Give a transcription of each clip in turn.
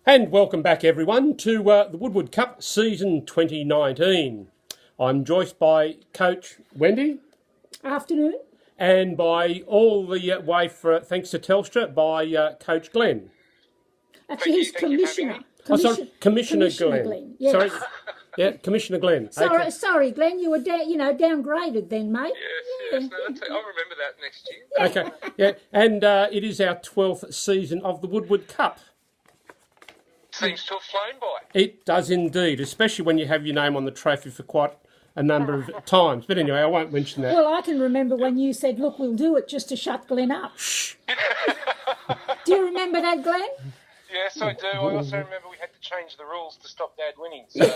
And welcome back, everyone, to the Woodward Cup Season 2019. I'm joined by Coach Wendy. Afternoon. And by all the way, thanks to Telstra, by Coach Glenn. Actually, he's Commissioner. Commissioner Glenn. Yes. Sorry, yeah, Commissioner Glenn. Sorry, sorry, Glenn, you were downgraded then, mate. Yes. No, I'll remember that next year. Okay, yeah, and it is our 12th season of the Woodward Cup. Seems to have flown by. It does indeed, especially when you have your name on the trophy for quite a number of times. But anyway, I won't mention that. Well, I can remember when you said, look, we'll do it just to shut Glenn up. Shh. Do you remember that, Glenn? Yes, I do. I also remember we had to change the rules to stop Dad winning. So.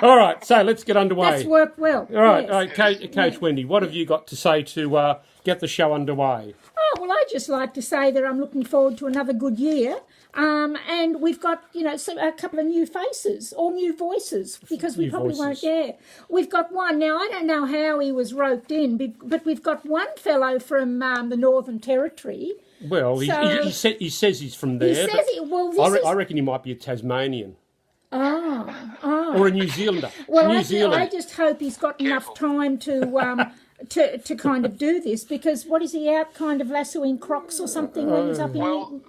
All right, so let's get underway. That's worked well. All right, yes. all right, Coach Wendy, what have you got to say to get the show underway? Oh, well, I'd just like to say that I'm looking forward to another good year. And we've got, a couple of new faces or new voices because we probably won't, We've got one. Now, I don't know how he was roped in, but we've got one fellow from the Northern Territory. Well, he says he's from there. He says I reckon he might be a Tasmanian. Oh. Or a New Zealander. Well, I just hope he's got enough time to kind of do this, because what is he out kind of lassoing crocs or something when he's up in... Well,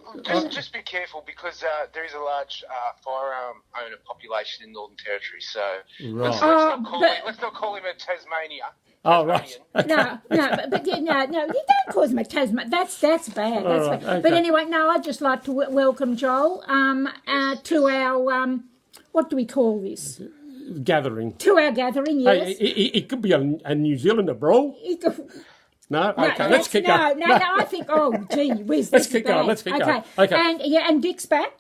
just be careful, because there is a large firearm owner population in Northern Territory, so let's not call him a Tasmania. Oh, right. Okay. No, you don't call him a Tasman. That's bad. That's bad. Okay. But anyway, no, I'd just like to welcome Joel to our, what do we call this? Gathering. To our gathering, yes. Hey, it could be a New Zealander, bro. No? Okay, let's keep going. No, I think, gee whiz, let's keep going. Okay. And Dick's back.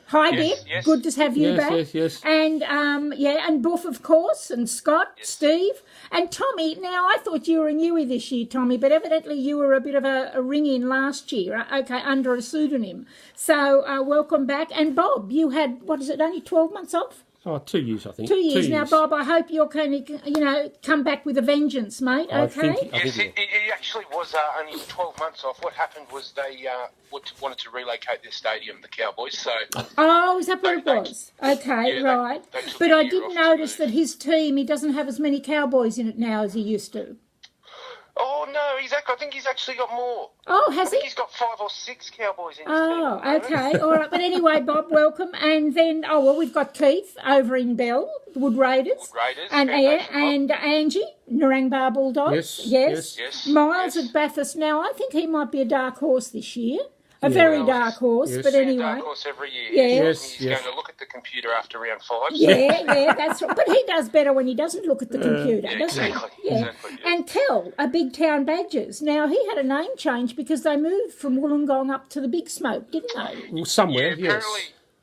Hi, Dick. Yes. Good to have you back. Yes. And, and Buff, of course, and Scott, Steve, and Tommy. Now, I thought you were a newie this year, Tommy, but evidently you were a bit of a ring-in last year, under a pseudonym. So, welcome back. And Bob, you had, only 12 months off? Oh, 2 years, I think. 2 years. Now, Bob, I hope you're going to, come back with a vengeance, mate, okay? Yes, it actually was only 12 months off. What happened was they wanted to relocate their stadium, the Cowboys, so... Oh, is that what it was? Okay, right. But I did notice that his team, he doesn't have as many Cowboys in it now as he used to. Oh, no, I think he's actually got more. Oh, has he? I think he's got 5 or 6 Cowboys in his team. Oh, okay, all right. But anyway, Bob, welcome. And then, we've got Keith over in Bell, the Wood Raiders. And Angie, Narangba Bulldogs. Yes. Miles at Bathurst. Now, I think he might be a dark horse this year. A very dark horse, but anyway. Dark horse every year. Yeah. He's going to look at the computer after round 5. Yeah, that's right. But he does better when he doesn't look at the computer, doesn't he? Yeah. Exactly. And Kel, a Big Town Badgers. Now, he had a name change because they moved from Wollongong up to the Big Smoke, didn't they? Well, somewhere, yes.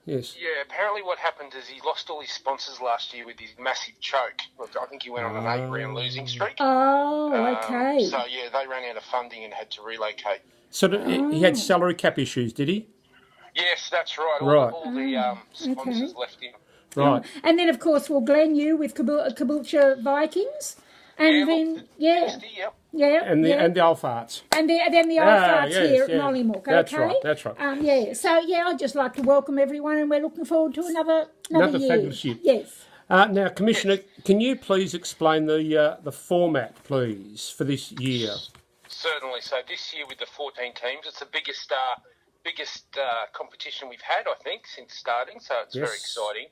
Yeah, apparently what happened is he lost all his sponsors last year with his massive choke. Look, I think he went on an 8-round losing streak. Oh, okay. So, they ran out of funding and had to relocate. So he had salary cap issues, did he? Yes, that's right. All the sponsors left him. Right. And then, of course, Glenn, you with Caboolture Vikings. And then, And the old farts. And then the old farts here at Mollymook, okay? That's right. So, I'd just like to welcome everyone, and we're looking forward to another year. Fabulous year. Yes. Now, Commissioner, can you please explain the format, please, for this year? Certainly. So this year with the 14 teams, it's the biggest competition we've had, I think, since starting. So it's very exciting.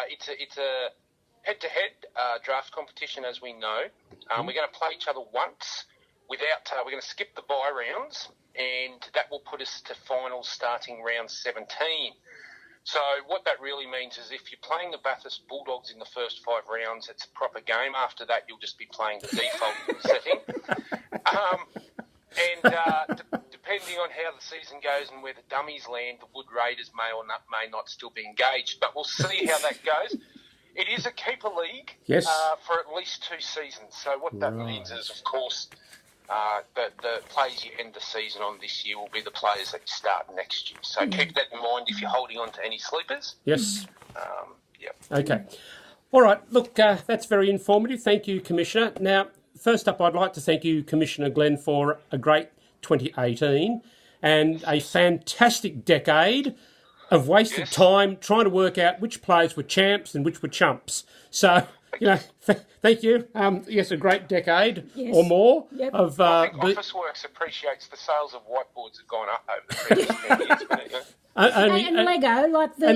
It's a head-to-head draft competition, as we know. We're going to play each other once. We're going to skip the bye rounds, and that will put us to finals starting round 17. So what that really means is if you're playing the Bathurst Bulldogs in the first 5 rounds, it's a proper game. After that, you'll just be playing the default setting. Depending on how the season goes and where the dummies land, the Wood Raiders may not still be engaged. But we'll see how that goes. It is a keeper league for at least 2 seasons. So what that means is, of course, the players you end the season on this year will be the players that you start next year. So keep that in mind if you're holding on to any sleepers. Yes. Okay. All right. Look, that's very informative. Thank you, Commissioner. Now, first up, I'd like to thank you, Commissioner Glenn, for a great 2018 and a fantastic decade of wasted time trying to work out which players were champs and which were chumps. So, thank you. Yes, a great decade or more of... I think Officeworks appreciates the sales of whiteboards have gone up over the previous 10 years. And Lego, like the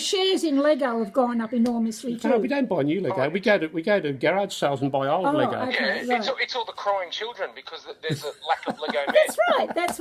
shares in Lego have gone up enormously too. No, we don't buy new Lego. We go to garage sales and buy old Lego. Okay, right. It's all the crying children because there's a lack of Lego men. That's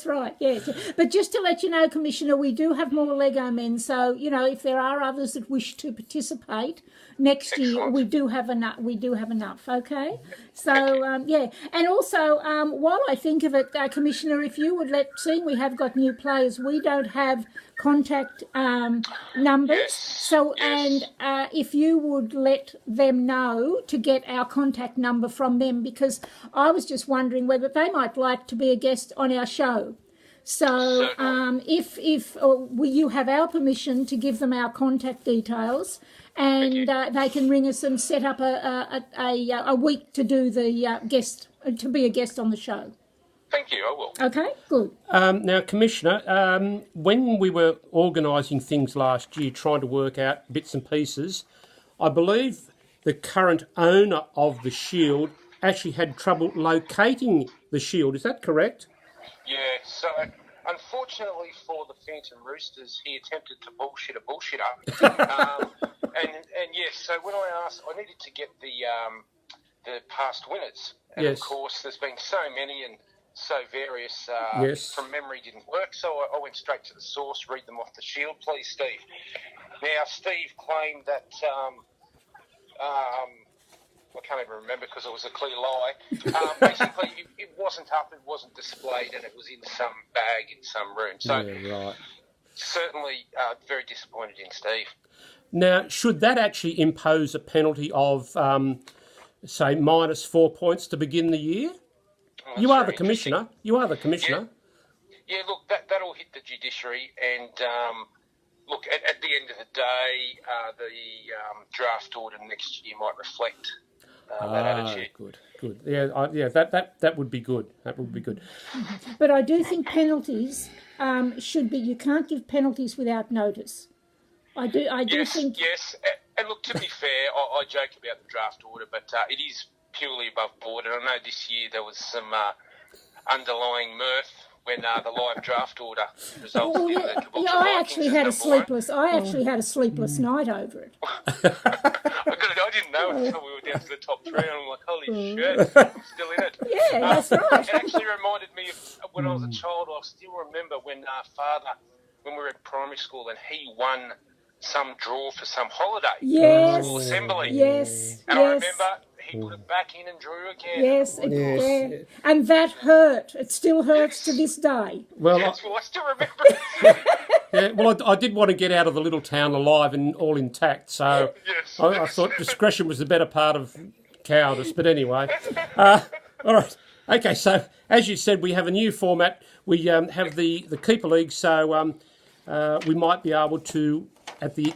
right. Yes, but just to let you know, Commissioner, we do have more Lego men. So if there are others that wish to participate next year, we do have enough. Okay, so and also while I think of it, Commissioner, if you would seeing we have got new players, we don't have contact numbers. And if you would let them know to get our contact number from them, because I was just wondering whether they might like to be a guest on our show. So if you have our permission to give them our contact details, and they can ring us and set up a week to do the to be a guest on the show. Thank you, I will. Okay, good. Now, Commissioner, when we were organising things last year, trying to work out bits and pieces, I believe the current owner of the Shield actually had trouble locating the Shield. Is that correct? Yeah, so unfortunately for the Phantom Roosters, he attempted to bullshit a bullshitter. And yes, so when I asked, I needed to get the past winners. And of course, there's been so many and so various from memory didn't work, so I went straight to the source, read them off the Shield, please, Steve. Now, Steve claimed that, I can't even remember because it was a clear lie. Basically, it wasn't up, it wasn't displayed, and it was in some bag in some room. So, certainly very disappointed in Steve. Now, should that actually impose a penalty of, say, -4 points to begin the year? You are the commissioner. Yeah, look, that'll hit the judiciary, and look, at the end of the day, the draft order next year might reflect that attitude. Good. Yeah, that would be good. That would be good. But I do think penalties should be. You can't give penalties without notice. I do think. Yes, and look, to be fair, I joke about the draft order, but it is purely above board, and I know this year there was some underlying mirth when the live draft order resulted in the Caboolture I actually had a sleepless night over it. I didn't know until we were down to the top 3, and I'm like, holy shit, I'm still in it. Yeah, that's right. It actually reminded me of when I was a child. I still remember when when we were in primary school, and he won some draw for some holiday. Yes. School assembly. Yes. And I remember he put it back in and drew again. Yes. And that hurt. It still hurts to this day. Well, I still remember it. I did want to get out of the little town alive and all intact, so I thought discretion was the better part of cowardice. But anyway, all right. Okay, so as you said, we have a new format. We have the Keeper League, so we might be able to,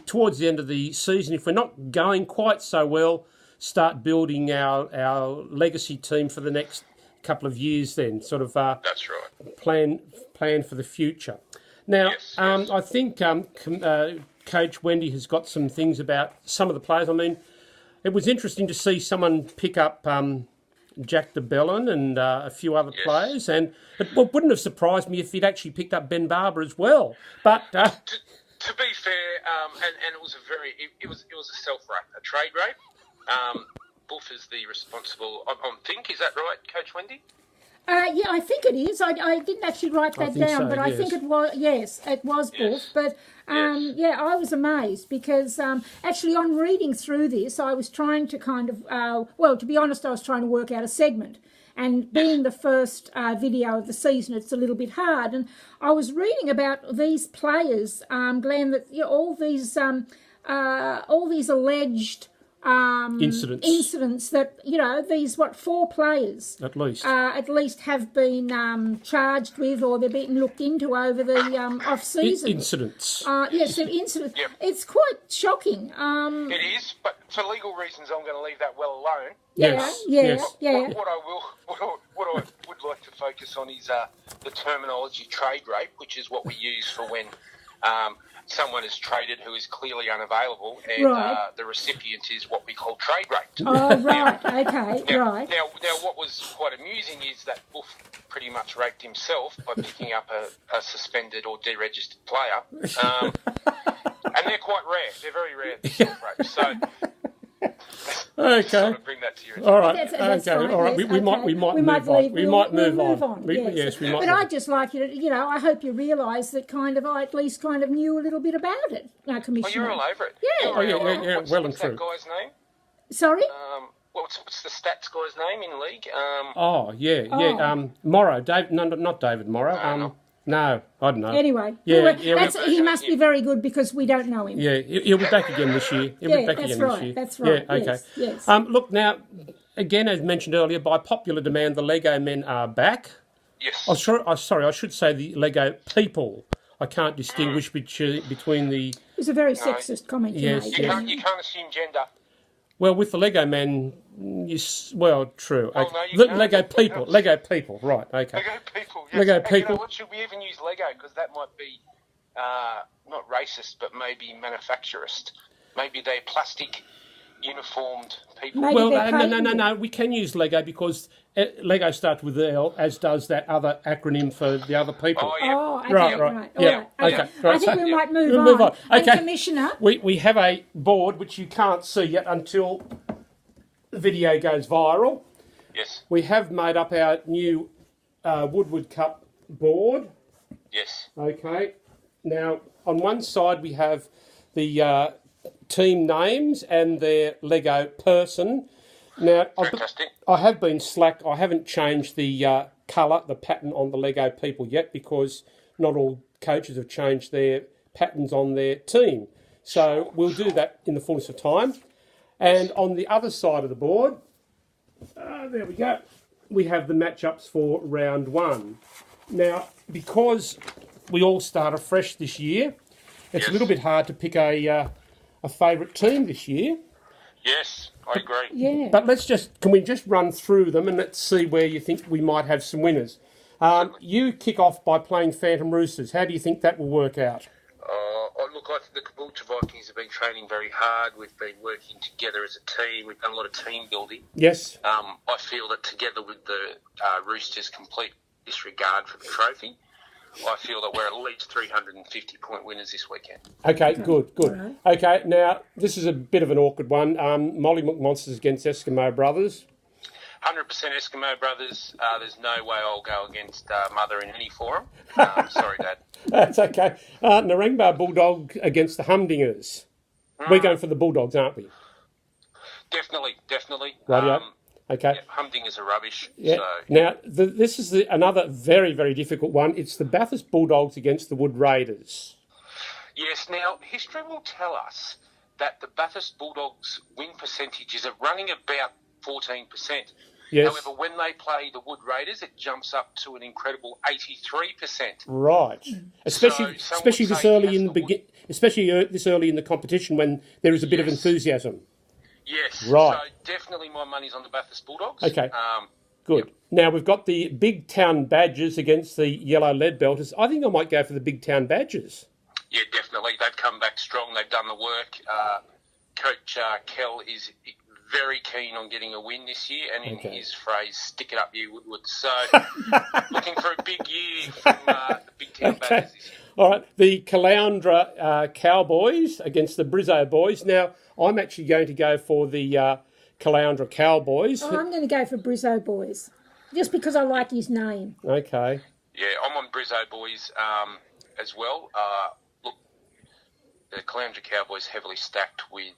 towards the end of the season, if we're not going quite so well, start building our legacy team for the next couple of years. Then sort of that's right. Plan for the future. Now, I think Coach Wendy has got some things about some of the players. I mean, it was interesting to see someone pick up Jack de Belin and a few other players, and it wouldn't have surprised me if he'd actually picked up Ben Barber as well. But to be fair, and it was it was a trade rate. Buff is the responsible. I think, is that right, Coach Wendy? Yeah, I think it is. I didn't actually write that down, but I think it was. Yes, it was Buff. But I was amazed because actually, on reading through this, I was trying to kind of. To be honest, I was trying to work out a segment. And being the first video of the season, it's a little bit hard. And I was reading about these players, Glenn, that all these alleged incidents that these 4 players at least have been charged with, or they're being looked into over the off season incidents. Yes, incidents. Yep. It's quite shocking. It is, but for legal reasons, I'm going to leave that well alone. Yes. What I would like to focus on is the terminology trade rate, which is what we use for when someone is traded who is clearly unavailable, and the recipient is what we call trade rate. Oh, right, okay, right. Now, what was quite amusing is that Buff pretty much raped himself by picking up a suspended or deregistered player. And they're quite rare. They're very rare, these sort of rapes. So, okay. Sort of bring that to your attention. All right. That's okay. fine, All right. yes, We might move on. We might move on. Yes, we might. But I'd just like you to, I hope you realise that kind of I at least kind of knew a little bit about it, Commissioner. Oh, you're all over it. Yeah. Yeah. What's that guy's name? Sorry? What's the stats guy's name in league? Morrow. Not David Morrow. No, I don't know. Anyway, he must be very good because we don't know him. Yeah, he'll be back again this year. That's right. Yeah, okay. Yes. Look, now, again, as mentioned earlier, by popular demand, the Lego men are back. Yes. I should say the Lego people. I can't distinguish between the... It was a very sexist comment you made. You can't assume gender. Well, with the Lego men, true. Oh, okay. no, you can't. Lego people, right, okay. Lego people, yes. Lego and people. You know what, should we even use Lego? Because that might be not racist, but maybe manufacturist. Maybe they're plastic, uniformed people. Maybe no. We can use Lego because Lego starts with L, as does that other acronym for the other people. Oh, yeah. Oh, okay, Right. Yeah. Okay. I think we might move on. Okay. And Commissioner... We have a board which you can't see yet until the video goes viral. Yes. We have made up our new Woodward Cup board. Yes. Okay. Now, on one side we have the team names and their Lego person. Now, Fantastic. I have been slack. I haven't changed the colour, the pattern on the Lego people yet because not all coaches have changed their patterns on their team. So we'll do that in the fullness of time. And on the other side of the board, there we go, we have the matchups for round one. Now, because we all start afresh this year, it's a little bit hard to pick a favourite team this year. Yes, I agree. Yeah. But can we just run through them and let's see where you think we might have some winners. You kick off by playing Phantom Roosters. How do you think that will work out? Look, I think the Caboolture Vikings have been training very hard. We've been working together as a team. We've done a lot of team building. Yes. I feel that together with the Roosters' complete disregard for the trophy, I feel that we're at least 350-point winners this weekend. Okay, good. Right. Okay, now, this is a bit of an awkward one. Molly McMonsters against Eskimo Brothers. 100% Eskimo Brothers. There's no way I'll go against Mother in any forum. Sorry, Dad. That's okay. Narangba Bulldog against the Humdingers. We're going for the Bulldogs, aren't we? Definitely. Rightio. Okay. Yeah, Humdingers are rubbish. Yeah. So. Now, this is another very, very difficult one. It's the Bathurst Bulldogs against the Wood Raiders. Yes, now, history will tell us that the Bathurst Bulldogs' win percentage is running about 14%. Yes. However, when they play the Wood Raiders, it jumps up to an incredible 83%. Right. Especially this early in this early in the competition when there is a bit of enthusiasm. Yes. Right. So definitely my money's on the Bathurst Bulldogs. Okay. Good. Yep. Now we've got the Big Town Badgers against the Yellow Lead Belters. I think I might go for the Big Town Badgers. Yeah, definitely. They've come back strong. They've done the work. Coach Kell is very keen on getting a win this year, and in his phrase, stick it up you, Woodward. So, looking for a big year from the Big Town Badgers this year. All right, the Caloundra Cowboys against the Brizzo Boys. Now, I'm actually going to go for the Caloundra Cowboys. Oh, I'm going to go for Brizzo Boys, just because I like his name. Okay. Yeah, I'm on Brizzo Boys as well. Look, the Caloundra Cowboys heavily stacked with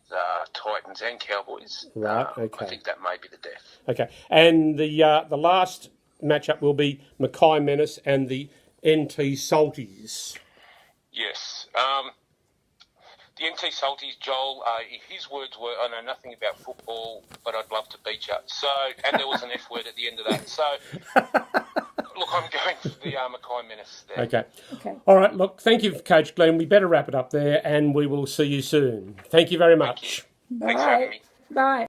Titans and Cowboys. Right, okay. I think that may be the death. Okay, and the last matchup will be Mackay Menace and the NT Salties. Yes. The NT Salties, Joel, his words were, I know nothing about football, but I'd love to beat you. So, and there was an F word at the end of that. So, look, I'm going for the Mackay Menace there. Okay. All right, look, thank you, Coach Glenn. We better wrap it up there, and we will see you soon. Thank you very much. Thank you. Thanks for having me. Bye.